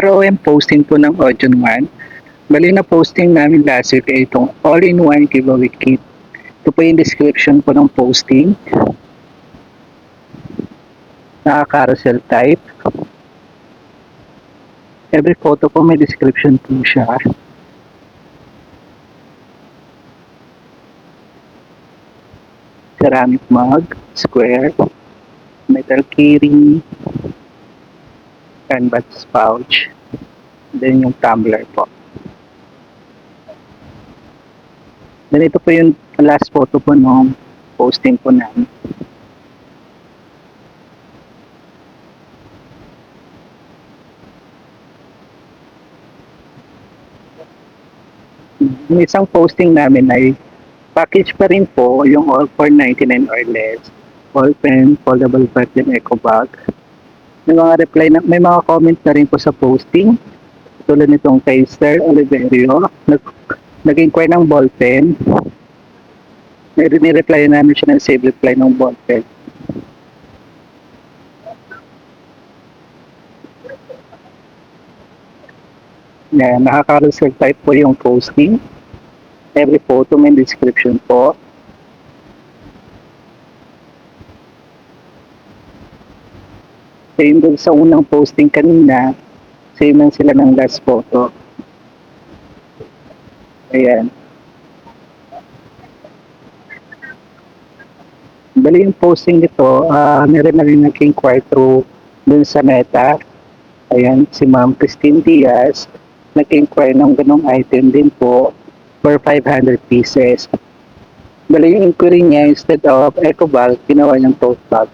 ROM posting po ng Audion One. Bali na posting namin last week ay itong all-in-one giveaway kit. Ito po yung description po ng posting. Naka-carousel type. Every photo po may description po siya. Ceramic mug, square, metal keyring, canvas pouch, then yung tumbler po. Then ito po yung last photo po nung posting po namin. Yung isang posting namin ay package pa rin po yung all for 99 or less. Ball pen, foldable bag, and eco bag. May mga comment na rin po sa posting. Tulad nitong kay Sir Oliverio, nag-inquire ng ball pen. Ni-reply namin siya ng save reply ng ball pen. Yan, nakaka-reserve type po yung posting. Every photo may description po. Same din sa unang posting kanina, same lang sila ng last photo. Ayan. Bali yung posting nito, meron na rin nag-inquire through dun sa Meta. Ayan, si Ma'am Christine Diaz, nag-inquire ng ganong item din po for 500 pieces. Bali yung inquiry niya, instead of eco bag, ginawa niyang tote bag.